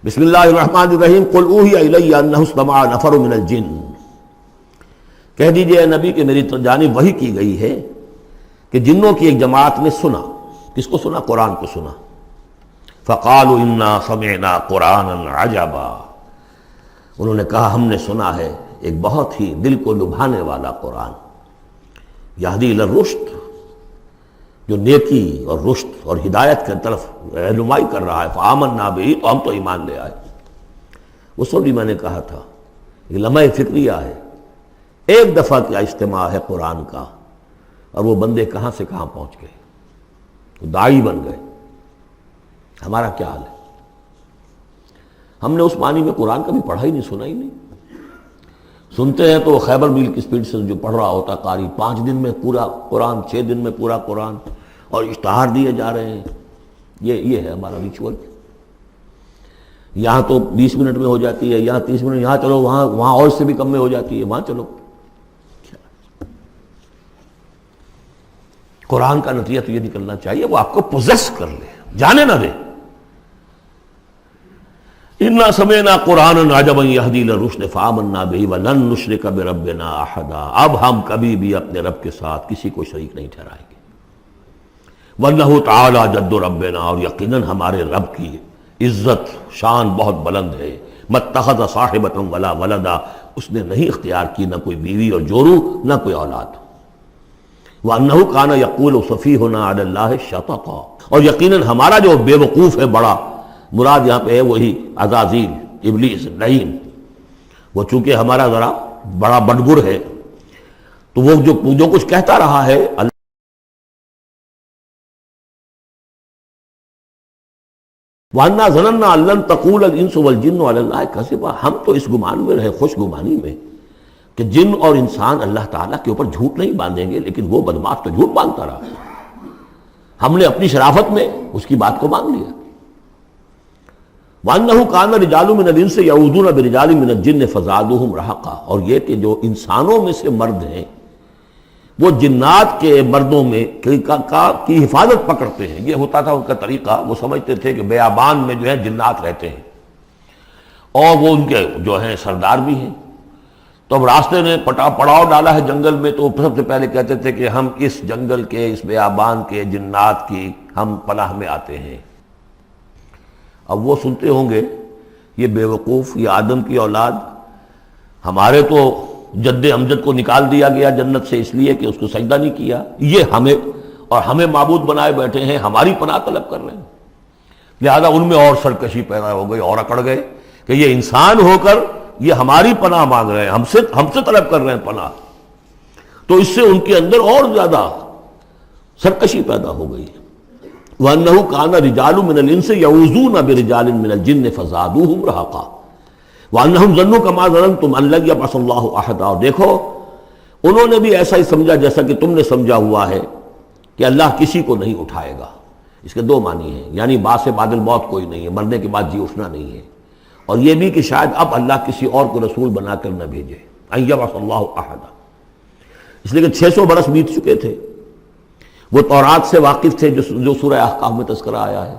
بسم اللہ الرحمن الرحیم قل اوحی الی انہ استمع نفر من الجن، کہہ دیجئے اے نبی کہ میری جانب وحی کی گئی ہے کہ جنوں کی ایک جماعت نے سنا۔ کس کو سنا؟ قرآن کو سنا۔ فقالوا انا سمعنا قرآنا عجبا، انہوں نے کہا ہم نے سنا ہے ایک بہت ہی دل کو لبھانے والا قرآن، یہدی الی الرشد، جو نیکی اور رشد اور ہدایت کی طرف رہنمائی کر رہا ہے۔ فآمنا بہ، تو ہم تو ایمان لے آئے۔ اس وقت بھی میں نے کہا تھا یہ لمحہ فکریہ ہے، ایک دفعہ کیا اجتماع ہے قرآن کا، اور وہ بندے کہاں سے کہاں پہنچ گئے، تو داعی بن گئے۔ ہمارا کیا حال ہے؟ ہم نے اس معنی میں قرآن کبھی پڑھا ہی نہیں، سنا ہی نہیں۔ سنتے ہیں تو خیبر میل کی سپیڈ سے جو پڑھ رہا ہوتا قاری، 5 دن میں پورا قرآن، 6 دن میں پورا قرآن، اور اشتہار دیے جا رہے ہیں۔ یہ ہے ہمارا ریچول۔ یہاں تو 20 منٹ میں ہو جاتی ہے، یہاں 30 منٹ، یہاں چلو وہاں اور سے بھی کم میں ہو جاتی ہے، وہاں چلو۔ قرآن کا نتیجہ تو یہ نکلنا چاہیے وہ آپ کو پوزیس کر لے، جانے نہ دے۔ انا سمعنا قرآنا عجبا یہدی الی الرشد فآمنا بہ ولن نشرک بربنا احدا، اب ہم کبھی بھی اپنے رب کے ساتھ کسی کو شریک نہیں ٹھہرائیں گے۔ وانہ تعالی جد ربنا، اور یقیناً ہمارے رب کی عزت شان بہت بلند ہے۔ متخذ صاحبۃ ولا ولدا، اس نے نہیں اختیار کی نہ کوئی بیوی اور جورو نہ کوئی اولاد۔ وانہ کان یقول سفیہنا علی اللہ شططا، اور یقیناً ہمارا جو بے وقوف ہے بڑا، مراد یہاں پہ ہے وہی عزازیل، ابلیس، لعین، وہ چونکہ ہمارا ذرا بڑا بڑگر ہے، تو وہ جو کچھ کہتا رہا ہے وَأَنَّا ظَنَنَّا أَن لَّن تَقُولَ الْإِنسُ وَالْجِنُّ عَلَى اللَّهِ كَذِبًا، ہم تو اس گمان میں رہے، خوش گمانی میں، کہ جن اور انسان اللہ تعالیٰ کے اوپر جھوٹ نہیں باندھیں گے، لیکن وہ بدماش تو جھوٹ باندھتا رہا۔ ہم نے اپنی شرافت میں اس کی بات کو مان لیا۔ وَأَنَّهُ كَانَ رِجَالٌ مِّنَ الْإِنسِ يَعُوذُونَ بِرِجَالٍ مِّنَ الْجِنِّ فَزَادُوهُمْ رَهَقًا، اور یہ کہ جو انسانوں میں سے مرد ہیں وہ جنات کے مردوں میں کی حفاظت پکڑتے ہیں۔ یہ ہوتا تھا ان کا طریقہ، وہ سمجھتے تھے کہ بیابان میں جو ہے جنات رہتے ہیں اور وہ ان کے جو ہیں سردار بھی ہیں، تو اب راستے نے پڑاؤ ڈالا ہے جنگل میں، تو سب سے پہلے کہتے تھے کہ ہم اس جنگل کے، اس بیابان کے جنات کی ہم پناہ میں آتے ہیں۔ اب وہ سنتے ہوں گے یہ بے وقوف، یہ آدم کی اولاد، ہمارے تو جد امجد کو نکال دیا گیا جنت سے اس لیے کہ اس کو سجدہ نہیں کیا، یہ ہمیں معبود بنائے بیٹھے ہیں، ہماری پناہ طلب کر رہے ہیں۔ لہذا ان میں اور سرکشی پیدا ہو گئی، اور اکڑ گئے کہ یہ انسان ہو کر یہ ہماری پناہ مانگ رہے ہیں، ہم سے طلب کر رہے ہیں پناہ، تو اس سے ان کے اندر اور زیادہ سرکشی پیدا ہو گئی۔ وَأَنَّهُ كَانَ رِجَالٌ مِّنَ الْإِنسِ يَعُوذُونَ بِرِجَالٍ مِّنَ الْجِنِّ فَزَادُوهُمْ رَهَقًا وَأَنَّهُمْ ظَنُّوا كَمَا ظَنَنتُمْ أَن لَّن يَبْعَثَ اللَّهُ أَحَدًا، اور دیکھو انہوں نے بھی ایسا ہی سمجھا جیسا کہ تم نے سمجھا ہوا ہے کہ اللہ کسی کو نہیں اٹھائے گا۔ اس کے 2 معنی ہیں، یعنی بعد سے بعد الموت کوئی نہیں ہے، مرنے کے بعد جی اٹھنا نہیں ہے، اور یہ بھی کہ شاید اب اللہ کسی اور کو رسول بنا کر نہ بھیجے، أن يبعث الله أحدا، اس لیے کہ 600 برس بیت چکے تھے، وہ تورات سے واقف تھے جو سورہ احقاف میں تذکرہ آیا ہے۔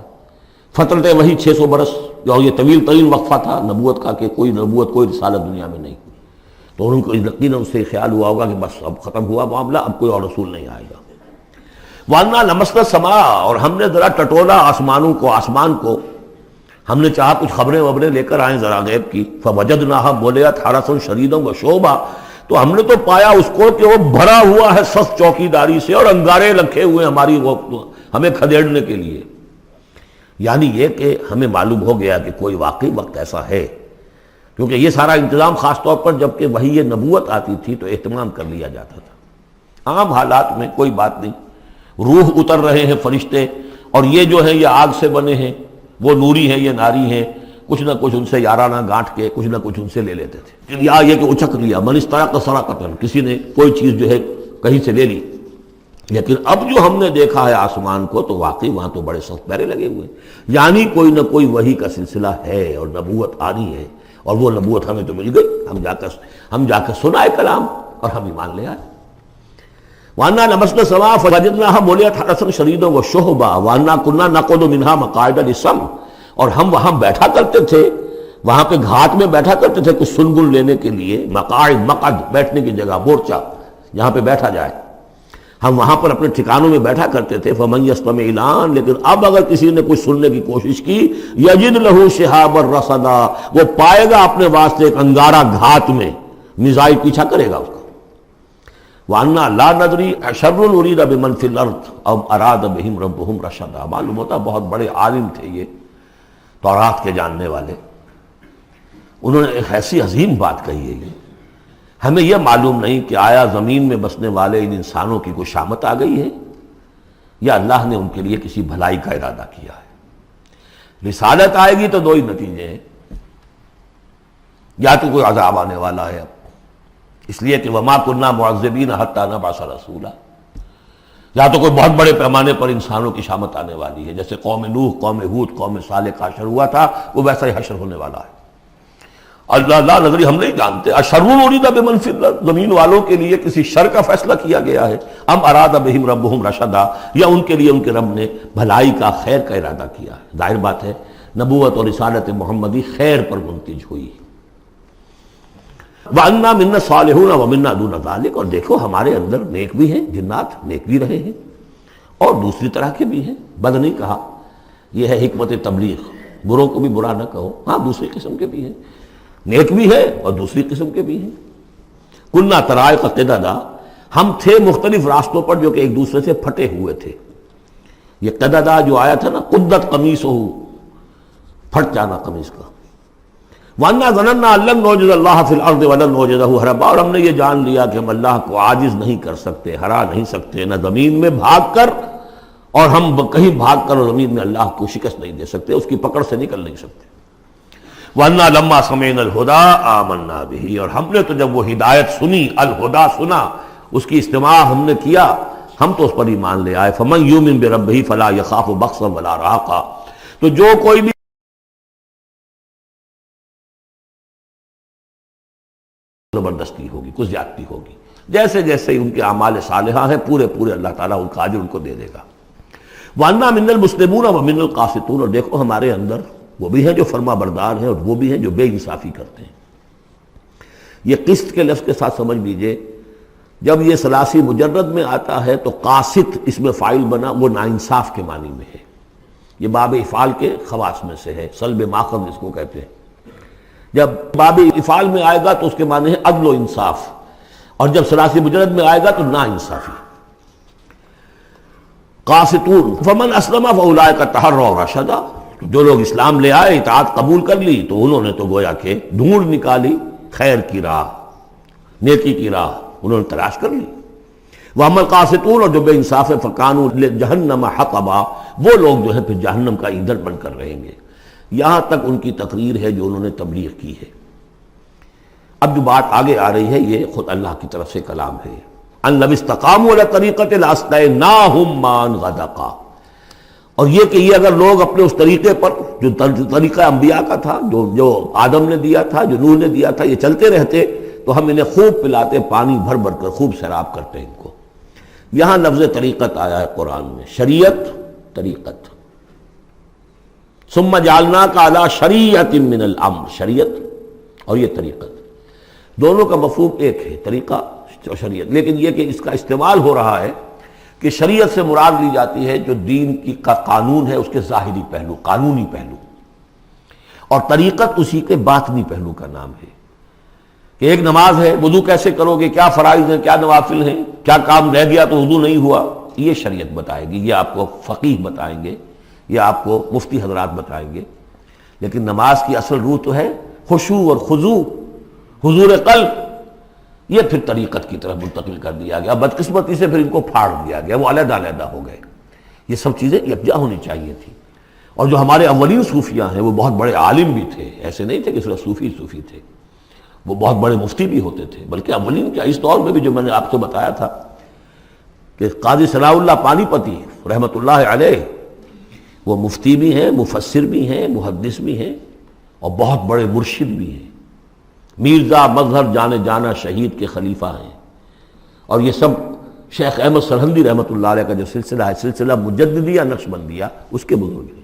فترت وہی 600 برس، اور یہ طویل ترین وقفہ تھا نبوت کا، کہ کوئی نبوت کوئی رسالت دنیا میں نہیں، تو ان کو یقیناً اس سے خیال ہوا ہوگا کہ بس اب ختم ہوا معاملہ، اب کوئی اور رسول نہیں آئے گا۔ وَأَنَّا لَمَسْنَا السَّمَاءَ، اور ہم نے ذرا ٹٹولا آسمان کو، ہم نے چاہا کچھ خبریں لے کر آئیں ذرا غیب کی۔ فَوَجَدْنَاهَا مُلِئَتْ حَرَسًا شَدِيدًا وَشُعُبًا، تو ہم نے تو پایا اس کو کہ وہ بھرا ہوا ہے سخت چوکیداری سے، اور انگارے رکھے ہوئے ہماری وہ ہمیں کھدیڑنے کے لیے۔ یعنی یہ کہ ہمیں معلوم ہو گیا کہ کوئی واقعی وقت ایسا ہے، کیونکہ یہ سارا انتظام خاص طور پر جب کہ وہی یہ نبوت آتی تھی تو اہتمام کر لیا جاتا تھا۔ عام حالات میں کوئی بات نہیں، روح اتر رہے ہیں فرشتے، اور یہ جو ہیں یہ آگ سے بنے ہیں، وہ نوری ہیں یہ ناری ہیں، کچھ نہ کچھ ان سے یارانہ گانٹھ کے کچھ نہ کچھ ان سے لے لیتے تھے، یا یہ کہ اچک لیا، من استرق سرقۃ، کسی نے کوئی چیز جو ہے کہیں سے لے لی۔ لیکن اب جو ہم نے دیکھا ہے آسمان کو، تو واقعی وہاں تو بڑے سخت پہرے لگے ہوئے، یعنی کوئی نہ کوئی وحی کا سلسلہ ہے اور نبوت آنی ہے، اور وہ نبوت ہمیں تو مل گئی، ہم جا کر سنائے کلام اور ہم ایمان لے آئے۔ وَأَنَّا لَمَسْنَا السَّمَاءَ فَوَجَدْنَاهَا مُلِئَتْ حَرَسًا شَدِيدًا وَشُهُبًا وَأَنَّا كُنَّا نَقْعُدُ مِنْهَا مَقَاعِدَ لِلسَّمْعِ اور ہم وہاں بیٹھا کرتے تھے، وہاں پہ گھاٹ میں بیٹھا کرتے تھے کچھ سنگل لینے کے لیے، مقاعد، مقعد بیٹھنے کی جگہ، مورچہ جہاں پہ بیٹھا جائے، ہم وہاں پر اپنے ٹھکانوں میں بیٹھا کرتے تھے۔ فمن یستمع الان، لیکن اب اگر کسی نے کچھ سننے کی کوشش کی، یجد لہ شہابا رصدا، وہ پائے گا اپنے واسطے ایک انگارہ گھات میں، میزائل پیچھا کرے گا اس کا۔ وَأَنَّا لَا نَدْرِي أَشَرٌّ أُرِيدَ بِمَنْ فِي الْأَرْضِ أَمْ أَرَادَ بِهِمْ رَبُّهُمْ رَشَدًا۔ معلوم ہوتا بہت بڑے عالم تھے یہ تورات کے جاننے والے، انہوں نے ایک ایسی عظیم بات کہی ہے یہ، ہمیں یہ معلوم نہیں کہ آیا زمین میں بسنے والے ان انسانوں کی کوئی شامت آ گئی ہے یا اللہ نے ان کے لیے کسی بھلائی کا ارادہ کیا ہے۔ رسالت آئے گی تو دو ہی نتیجے ہیں، یا تو کوئی عذاب آنے والا ہے اب، اس لیے کہ وما كنا معذبین حتی نبعث رسولا، یا تو کوئی بہت بڑے پیمانے پر انسانوں کی شامت آنے والی ہے، جیسے قوم نوح، قوم ہود، قوم صالح کا حشر ہوا تھا، وہ ویسا ہی حشر ہونے والا ہے۔ اللہ لا نظری، ہم نہیں جانتے، اشر ارید بمن فی الارض، زمین والوں کے لیے کسی شر کا فیصلہ کیا گیا ہے، ام اراد بہم ربہم رشدا، یا ان کے لیے ان کے رب نے بھلائی کا، خیر کا ارادہ کیا ہے۔ ظاہر بات ہے نبوت اور رسالت محمدی خیر پر منتج ہوئی۔ وَأَنَّا مِنَّا الصَّالِحُونَ وَمِنَّا دُونَ ذَلِكَ، اور دیکھو ہمارے اندر نیک بھی ہیں، جنات نیک بھی رہے ہیں اور دوسری طرح کے بھی ہیں، بد نہیں کہا، یہ ہے حکمت تبلیغ، بروں کو بھی برا نہ کہو، ہاں دوسری قسم کے بھی ہیں، نیک بھی ہے اور دوسری قسم کے بھی ہیں۔ کُنَّا طَرَائِقَ قِدَدًا، ہم تھے مختلف راستوں پر جو کہ ایک دوسرے سے پھٹے ہوئے تھے۔ یہ قددا جو آیا تھا نا، قدت قمیصہ، پھٹ جانا قمیص کا۔ وَأَنَّا ظَنَنَّا أَن لَّن نُعْجِزَ اللَّهَ فِي الْأَرْضِ وَلَن نُعْجِزَهُ هَرَبًا، اور ہم نے یہ جان لیا کہ ہم اللہ کو عاجز نہیں کر سکتے، ہرا نہیں سکتے، نہ زمین میں بھاگ کر، اور ہم کہیں بھاگ کر اور زمین میں اللہ کو شکست نہیں دے سکتے، اس کی پکڑ سے نکل نہیں سکتے۔ وَأَنَّا لَمَّا سَمِعْنَا الْهُدَىٰ آمَنَّا بِهِ، اور ہم نے تو جب وہ ہدایت سنی، الہدا سنا، اس کی استماع ہم نے کیا، ہم تو اس پر ایمان لے آئے۔ فَمَن يُؤْمِن بِرَبِّهِ فَلَا يَخَافُ بَخْسًا وَلَا رَهَقًا، تو جو کوئی بھی زبردستی ہوگی، کچھ زیادتی ہوگی، جیسے جیسے ان کے اعمال صالحہ ہیں پورے پورے اللہ تعالیٰ ان کا اجر ان کو دے دے گا۔ وَأَنَّا مِنَّا الْمُسْلِمُونَ وَمِنَّا الْقَاسِطُونَ، اور دیکھو ہمارے اندر وہ بھی ہیں جو فرما بردار ہیں اور وہ بھی ہیں جو بے انصافی کرتے ہیں۔ یہ قسط کے لفظ کے ساتھ سمجھ لیجئے، جب یہ ثلاثی مجرد میں آتا ہے تو قاسط اس میں فاعل بنا، وہ ناانصاف کے معنی میں ہے، یہ باب افعال کے خواص میں سے ہے، سلب ماخذ اس کو کہتے ہیں۔ جب باب افعال میں آئے گا تو اس کے معنی ہے عدل و انصاف، اور جب ثلاثی مجرد میں آئے گا تو نا انصافی۔ قاسطون فمن اسلم فاولئک تحروا رشدا، جو لوگ اسلام لے آئے، اطاعت قبول کر لی، تو انہوں نے تو گویا کہ ڈھونڈ نکالی خیر کی راہ، نیکی کی راہ انہوں نے تلاش کر لی۔ وَأَمَّا الْقَاسِطُونَ، اور جو بے انصاف ہے، فَكَانُوا لِجَهَنَّمَ حَطَبًا، وہ لوگ جو ہے پھر جہنم کا ایندھن بن کر رہیں گے۔ یہاں تک ان کی تقریر ہے جو انہوں نے تبلیغ کی ہے۔ اب جو بات آگے آ رہی ہے یہ خود اللہ کی طرف سے کلام ہے۔ أَن لَوِ اسْتَقَامُوا عَلَى الطَّرِيقَةِ لَأَسْقَيْنَاهُم مَّاءً غَدَقًا، اور یہ کہ یہ اگر لوگ اپنے اس طریقے پر جو طریقہ انبیاء کا تھا، جو آدم نے دیا تھا، جو نوح نے دیا تھا، یہ چلتے رہتے تو ہم انہیں خوب پلاتے، پانی بھر بھر کر خوب سیراب کرتے ان کو۔ یہاں لفظ طریقت آیا ہے قرآن میں، شریعت، طریقت۔ ثم جعلناک علی شریعت من الامر، شریعت اور یہ طریقت، دونوں کا مفہوم ایک ہے، طریقہ اور شریعت، لیکن یہ کہ اس کا استعمال ہو رہا ہے کہ شریعت سے مراد لی جاتی ہے جو دین کی کا قانون ہے، اس کے ظاہری پہلو، قانونی پہلو، اور طریقت اسی کے باطنی پہلو کا نام ہے، کہ ایک نماز ہے، وضو کیسے کرو گے، کیا فرائض ہیں، کیا نوافل ہیں، کیا کام رہ گیا تو وضو نہیں ہوا، یہ شریعت بتائے گی، یہ آپ کو فقیہ بتائیں گے، یہ آپ کو مفتی حضرات بتائیں گے۔ لیکن نماز کی اصل روح تو ہے خشوع اور خضوع، حضور قلب، یہ پھر طریقت کی طرف منتقل کر دیا گیا، بدقسمتی سے پھر ان کو پھاڑ دیا گیا، وہ علیحدہ علیحدہ ہو گئے۔ یہ سب چیزیں یکجا ہونی چاہیے تھی۔ اور جو ہمارے اولین صوفیاء ہیں وہ بہت بڑے عالم بھی تھے، ایسے نہیں تھے کہ صرف صوفی تھے، وہ بہت بڑے مفتی بھی ہوتے تھے، بلکہ اولین کیا، اس دور میں بھی جو میں نے آپ کو بتایا تھا کہ قاضی ثناء اللہ پانی پتی رحمۃ اللہ علیہ، وہ مفتی بھی ہیں، مفسر بھی ہیں، محدث بھی ہیں، اور بہت بڑے مرشد بھی ہیں، میرزا مظہر جانے جانا شہید کے خلیفہ ہیں، اور یہ سب شیخ احمد سرہندی رحمۃ اللہ علیہ کا جو سلسلہ ہے، سلسلہ مجددیہ نقشبندیہ، اس کے بزرگ ہیں۔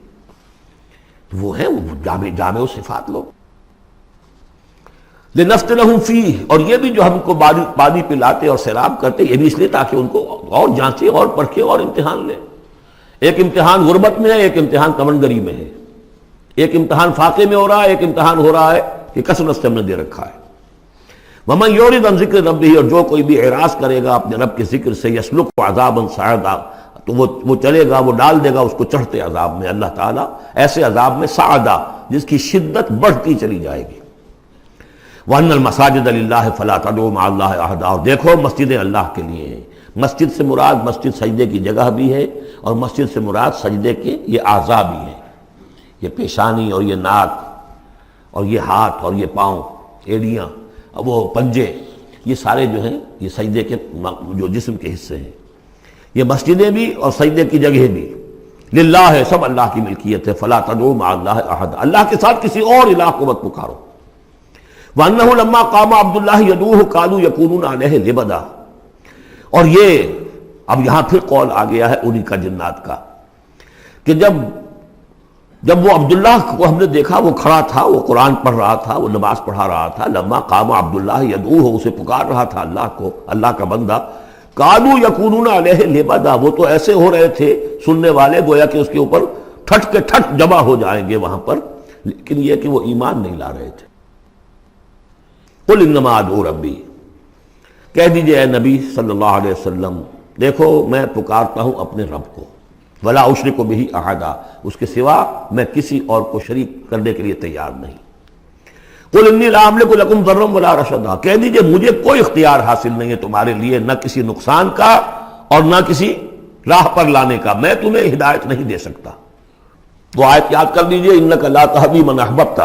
وہ ہے وہ جامع صفات لوگ. لنفتنہم فیہ، اور یہ بھی جو ہم کو پانی پلاتے اور سیراب کرتے، یہ بھی اس لیے تاکہ ان کو اور جانچے اور پرکھے اور امتحان لے. ایک امتحان غربت میں ہے، ایک امتحان کمنگری میں ہے، ایک امتحان فاقے میں ہو رہا ہے، ایک امتحان ہو رہا ہے کہ کثرت سے ہم نے دے رکھا ہے. ومن یعرض عن ذکر ربہ، اور جو کوئی بھی اعراض کرے گا اپنے رب کے ذکر سے، یسلک عذابا صعدا، تو وہ چلے گا، وہ ڈال دے گا اس کو چڑھتے عذاب میں اللہ تعالیٰ، ایسے عذاب میں صعدا جس کی شدت بڑھتی چلی جائے گی. وَأَنَّ الْمَسَاجِدَ لِلَّهِ فَلَا تَدْعُوا مَعَ اللَّهِ أَحَدًا، اور دیکھو مسجدیں اللہ کے لیے ہیں. مسجد سے مراد مسجد سجدے کی جگہ بھی ہے، اور مسجد سے مراد سجدے کے یہ اعضاء بھی ہیں. یہ پیشانی اور یہ ناک اور یہ ہاتھ اور یہ پاؤں، ایڑیاں، وہ پنجے، یہ سارے جو ہیں یہ سجدے کے جو جسم کے حصے ہیں. یہ مسجدیں بھی اور سجدے کی جگہ بھی للہ ہے، سب اللہ کی ملکیت ہے. فَلَا تَدْعُوا مَعَ اللَّهِ أَحَدًا، اللہ کے ساتھ کسی اور الہ کو مت پکارو. وَأَنَّهُ لَمَّا قَامَ عَبْدُ اللَّهِ يَدْعُوهُ قَالُوا يَكُونُونَ عَلَيْهِ لِبَدًا. اور یہ اب یہاں پھر قول آ گیا ہے انہی کا جنات کا کہ جب وہ عبداللہ کو ہم نے دیکھا وہ کھڑا تھا، وہ قرآن پڑھ رہا تھا، وہ نماز پڑھا رہا تھا. لما قام عبداللہ یدعوہ، اسے پکار رہا تھا اللہ کو، اللہ کا بندہ. قالوا یکونون علیہ لبدا، وہ تو ایسے ہو رہے تھے سننے والے گویا کہ اس کے اوپر ٹھٹ کے ٹھٹ جمع ہو جائیں گے وہاں پر، لیکن یہ کہ وہ ایمان نہیں لا رہے تھے. قل انما ادعو ربی، کہہ دیجئے اے نبی صلی اللہ علیہ وسلم، دیکھو میں پکارتا ہوں اپنے رب کو. ولا اشرک بہ احدا، اس کے سوا میں کسی اور کو شریک کرنے کے لیے تیار نہیں. قل انی لا املک لکم ضرا ولا رشدا، کہہ دیجئے مجھے کوئی اختیار حاصل نہیں ہے تمہارے لیے، نہ کسی نقصان کا اور نہ کسی راہ پر لانے کا، میں تمہیں ہدایت نہیں دے سکتا. وہ آیت یاد کر لیجئے، انک لا تہدی من احببت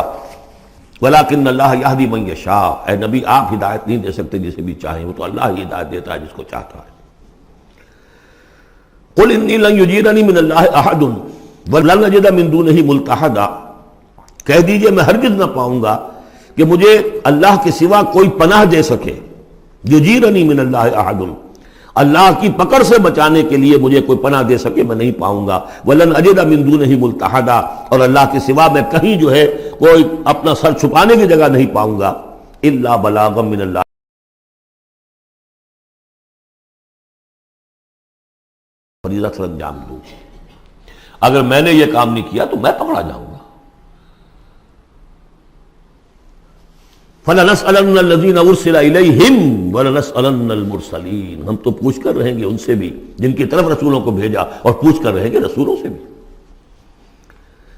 ولکن اللہ یہدی من یشاء. اے نبی آپ ہدایت نہیں دے سکتے جسے بھی چاہیں، وہ تو اللہ ہی ہدایت دیتا ہے جس کو چاہتا ہے. قل انی لن یجیرنی من اللہ احد ولن اجد من دونہ ملتحدا، کہہ دیجئے میں ہرگز نہ پاؤں گا کہ مجھے اللہ کے سوا کوئی پناہ دے سکے. یجیرنی من اللہ احد، اللہ کی پکڑ سے بچانے کے لیے مجھے کوئی پناہ دے سکے میں نہیں پاؤں گا. ولن اجد من دونہ ملتحدا، اور اللہ کے سوا میں کہیں جو ہے کوئی اپنا سر چھپانے کی جگہ نہیں پاؤں گا. الا بلاغا من اللہ، فریضہ سر انجام دوں. اگر میں نے یہ کام نہیں کیا تو میں پکڑا جاؤں گا. فَلَنَسْأَلَنَّ الَّذِينَ أُرْسِلَ إِلَيْهِمْ وَلَنَسْأَلَنَّ الْمُرْسَلِينَ، ہم تو پوچھ کر رہیں گے ان سے بھی جن کی طرف رسولوں کو بھیجا، اور پوچھ کر رہیں گے رسولوں سے بھی.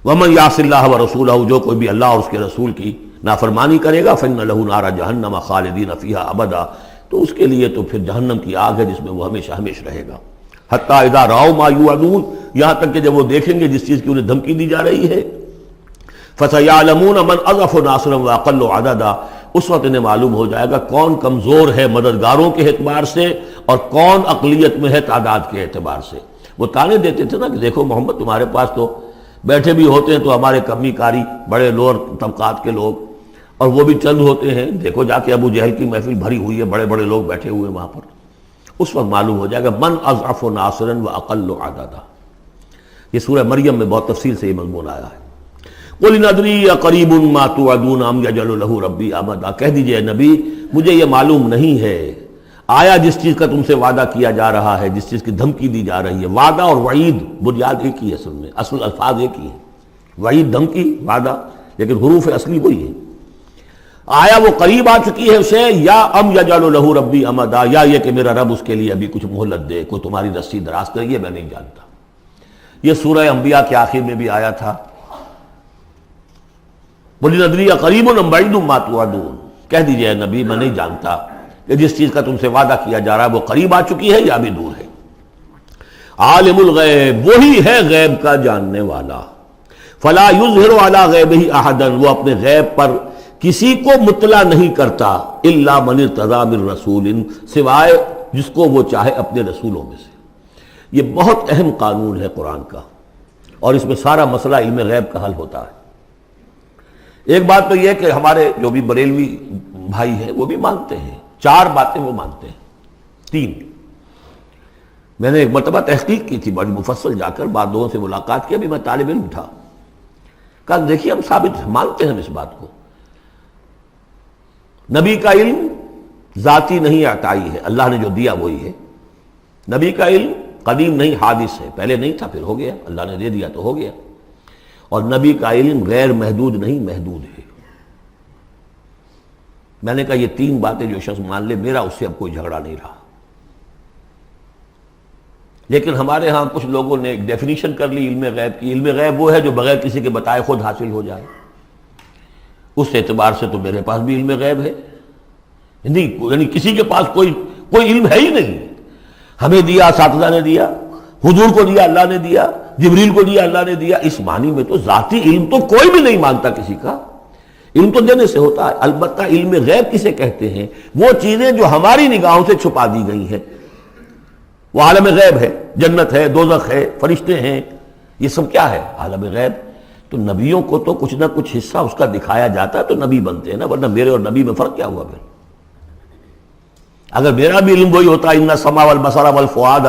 وَمَنْ يَعْصِ اللَّهَ وَرَسُولَهُ، جو کوئی بھی اللہ اور اس کے رسول کی نافرمانی کرے گا، فَإِنَّ لَهُ نَارَ جَهَنَّمَ خَالِدِينَ فِيهَا أَبَدًا، تو اس کے لیے تو پھر جہنم کی آگ ہے جس میں وہ ہمیشہ ہمیشہ رہے گا. حتیٰ اذا رأوا ما یوعدون، یہاں تک کہ جب وہ دیکھیں گے جس چیز کی انہیں دھمکی دی جا رہی ہے. فَسَيَعْلَمُونَ مَنْ أَضْعَفُ نَاصِرًا وَأَقَلُّ عَدَدًا، اس وقت انہیں معلوم ہو جائے گا کون کمزور ہے مددگاروں کے اعتبار سے اور کون اقلیت میں ہے تعداد کے اعتبار سے. وہ تانے دیتے تھے نا کہ دیکھو محمد تمہارے پاس تو بیٹھے بھی ہوتے ہیں تو ہمارے کمی کاری بڑے لوور طبقات کے لوگ، اور وہ بھی چند ہوتے ہیں، دیکھو جا کے ابو جہل کی محفل بھری ہوئی ہے، بڑے بڑے لوگ بیٹھے ہوئے وہاں پر. اس وقت معلوم ہو جائے گا من اضعف ناصرا واقل عددا. یہ سورہ مریم میں بہت تفصیل سے یہ مضمون آیا ہے. قل ان ادری اقریب ما توعدون ام یجعل له ربی امدا، کہہ دیجئے نبی مجھے یہ معلوم نہیں ہے آیا جس چیز کا تم سے وعدہ کیا جا رہا ہے، جس چیز کی دھمکی دی جا رہی ہے. وعدہ اور وعید بنیاد ایک ہی ہے، اصل میں اصل الفاظ ایک ہی ہیں. وعید دھمکی، وعدہ لیکن حروف اصلی وہی ہے. آیا وہ قریب آ چکی ہے اسے، یا ام یجعل له ربی امدا، یا یہ کہ میرا رب اس کے لیے ابھی کچھ مہلت دے، کوئی تمہاری رسی دراز کریے، میں نہیں جانتا. یہ سورہ انبیاء کے آخر میں بھی آیا تھا. قل ادری اقریب ام بعید ما توعدون، کہہ دیجئے نبی میں نہیں جانتا کہ جس چیز کا تم سے وعدہ کیا جا رہا ہے وہ قریب آ چکی ہے یا بھی دور ہے. عالم الغیب، وہی ہے غیب کا جاننے والا. فلا یظہر علی غیبہ احدا، وہ اپنے غیب پر کسی کو مطلع نہیں کرتا. الا من ارتضی من رسول، سوائے جس کو وہ چاہے اپنے رسولوں میں سے. یہ بہت اہم قانون ہے قرآن کا، اور اس میں سارا مسئلہ علم غیب کا حل ہوتا ہے. ایک بات تو یہ کہ ہمارے جو بھی بریلوی بھائی ہیں وہ بھی مانتے ہیں، 4 باتیں وہ مانتے ہیں. 3 میں نے ایک مرتبہ تحقیق کی تھی بڑی مفصل، جا کر بعد لوگوں سے ملاقات کی، ابھی میں طالب علم تھا. کہا دیکھیے ہم ثابت مانتے ہیں ہم اس بات کو، نبی کا علم ذاتی نہیں عطائی ہے، اللہ نے جو دیا وہی ہے، نبی کا علم قدیم نہیں حادث ہے، پہلے نہیں تھا پھر ہو گیا، اللہ نے دے دیا تو ہو گیا، اور نبی کا علم غیر محدود نہیں محدود ہے۔ میں نے کہا یہ تین باتیں جو شخص مان لے میرا اس سے اب کوئی جھگڑا نہیں رہا۔ لیکن ہمارے ہاں کچھ لوگوں نے ایک ڈیفینیشن کر لی علم غیب کی، علم غیب وہ ہے جو بغیر کسی کے بتائے خود حاصل ہو جائے، اس اعتبار سے تو میرے پاس بھی علم غیب ہے، نہیں یعنی کسی کے پاس کوئی علم ہے ہی نہیں، ہمیں دیا اساتذہ نے دیا، حضور کو دیا اللہ نے دیا، جبریل کو دیا اللہ نے دیا، اس معنی میں تو ذاتی علم تو کوئی بھی نہیں مانتا کسی کا، علم تو دینے سے ہوتا ہے۔ البتہ علم غیب کسے کہتے ہیں؟ وہ چیزیں جو ہماری نگاہوں سے چھپا دی گئی ہیں، وہ عالم غیب ہے، جنت ہے، دوزخ ہے، فرشتے ہیں، یہ سب کیا ہے؟ عالم غیب۔ تو نبیوں کو تو کچھ نہ کچھ حصہ اس کا دکھایا جاتا ہے تو نبی بنتے ہیں نا، ورنہ میرے اور نبی میں فرق کیا ہوا پھر؟ اگر میرا بھی علم وہی ہوتا ان السمع والبصر والفؤاد،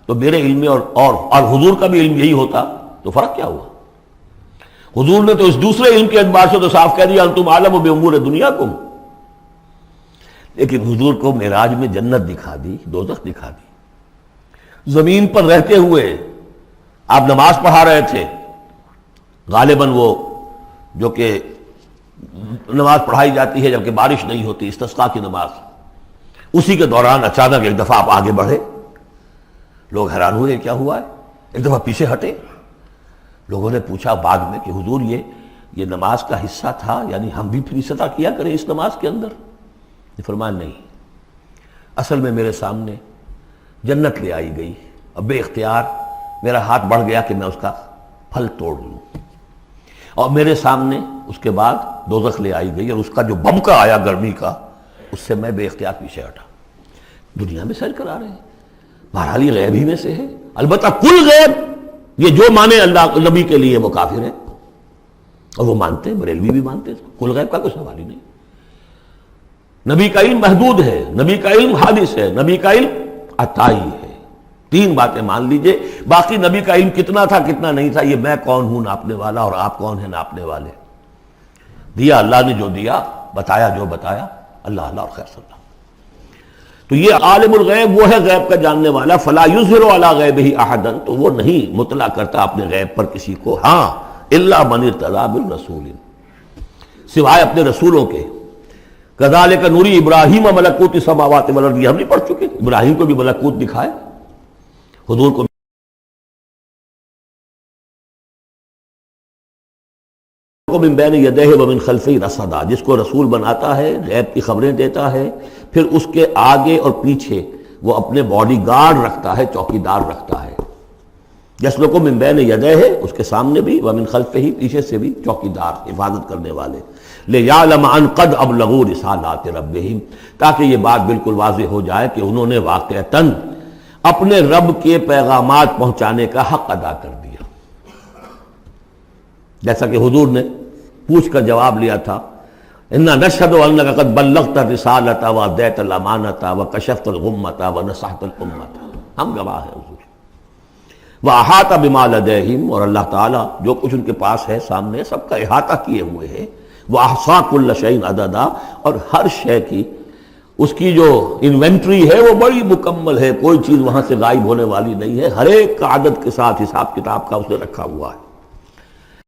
تو میرے علم اور حضور کا بھی علم یہی ہوتا تو فرق کیا ہوا؟ حضور نے تو اس دوسرے علم کے اعتبار سے تو صاف کہہ دیا انتم عالم بامور دنیاکم، لیکن حضور کو معراج میں جنت دکھا دی، دوزخ دکھا دی۔ زمین پر رہتے ہوئے آپ نماز پڑھا رہے تھے، غالباً وہ جو کہ نماز پڑھائی جاتی ہے جبکہ بارش نہیں ہوتی، استسقاء کی نماز، اسی کے دوران اچانک ایک دفعہ آپ آگے بڑھے، لوگ حیران ہوئے کیا ہوا ہے، ایک دفعہ پیچھے ہٹے، لوگوں نے پوچھا بعد میں کہ حضور یہ نماز کا حصہ تھا، یعنی ہم بھی پھر اسی طرح کیا کریں اس نماز کے اندر؟ یہ فرمایا نہیں، اصل میں میرے سامنے جنت لے آئی گئی، اب بے اختیار میرا ہاتھ بڑھ گیا کہ میں اس کا پھل توڑ لوں، اور میرے سامنے اس کے بعد دوزخ لے آئی گئی، اور اس کا جو بمکا آیا گرمی کا، اس سے میں بے اختیار پیچھے ہٹا۔ دنیا میں سیر کرا رہے ہیں، بہرحال یہ غیب ہی میں سے ہے۔ البتہ کل غیب یہ جو مانے اللہ نبی کے لیے وہ کافر ہے، اور وہ مانتے ہیں، بریلوی بھی مانتے ہیں، کل غیب کا کوئی سوال ہی نہیں۔ نبی کا علم محدود ہے، نبی کا علم حادث ہے، نبی کا علم عطائی ہے، تین باتیں مان لیجئے۔ باقی نبی کا علم کتنا تھا کتنا نہیں تھا، یہ میں کون ہوں ناپنے والا اور آپ کون ہیں ناپنے والے؟ دیا اللہ نے جو دیا، بتایا جو بتایا، اللہ اللہ اور خیر صلی اللہ۔ تو یہ عالم الغیب وہ ہے غیب کا جاننے والا، فلا یظہر علی غیبہ احدا، تو وہ نہیں مطلع کرتا اپنے غیب پر کسی کو، ہاں الا من ارتضی بالرسول، سوائے اپنے رسولوں کے۔ کذالک نوری ابراہیم ملکوت السماوات والارض، ہم نہیں پڑھ چکے؟ ابراہیم کو بھی ملکوت دکھائے، حضور کو من بین یدیہ ومن خلفہ رصدا، جس کو رسول بناتا ہے، غیب کی خبریں دیتا ہے، پھر اس کے آگے اور پیچھے وہ اپنے باڈی گارڈ رکھتا ہے، چوکیدار رکھتا ہے۔ یسلک من بین یدیہ، اس کے سامنے بھی، ومن خلفہ، پیچھے سے بھی چوکیدار، حفاظت کرنے والے۔ لیعلم ان قد ابلغوا رسالات ربہم، تاکہ یہ بات بالکل واضح ہو جائے کہ انہوں نے واقعتاً اپنے رب کے پیغامات پہنچانے کا حق ادا کر دیا، جیسا کہ حضور نے پوچھ کر جواب لیا تھا، انا نشہد انک قد بلغت الرسالۃ وادیت الامانۃ وکشفت الغمۃ ونصحت الامۃ، ہم گواہ ہیں حضور۔ واحاط بما لدیہم، اور اللہ تعالیٰ جو کچھ ان کے پاس ہے سامنے سب کا احاطہ کیے ہوئے ہے۔ واحصا کل شیء عددا، اور ہر شے کی اس کی جو انوینٹری ہے وہ بڑی مکمل ہے، کوئی چیز وہاں سے غائب ہونے والی نہیں ہے، ہر ایک کا عدد کے ساتھ حساب کتاب کا اس نے رکھا ہوا ہے۔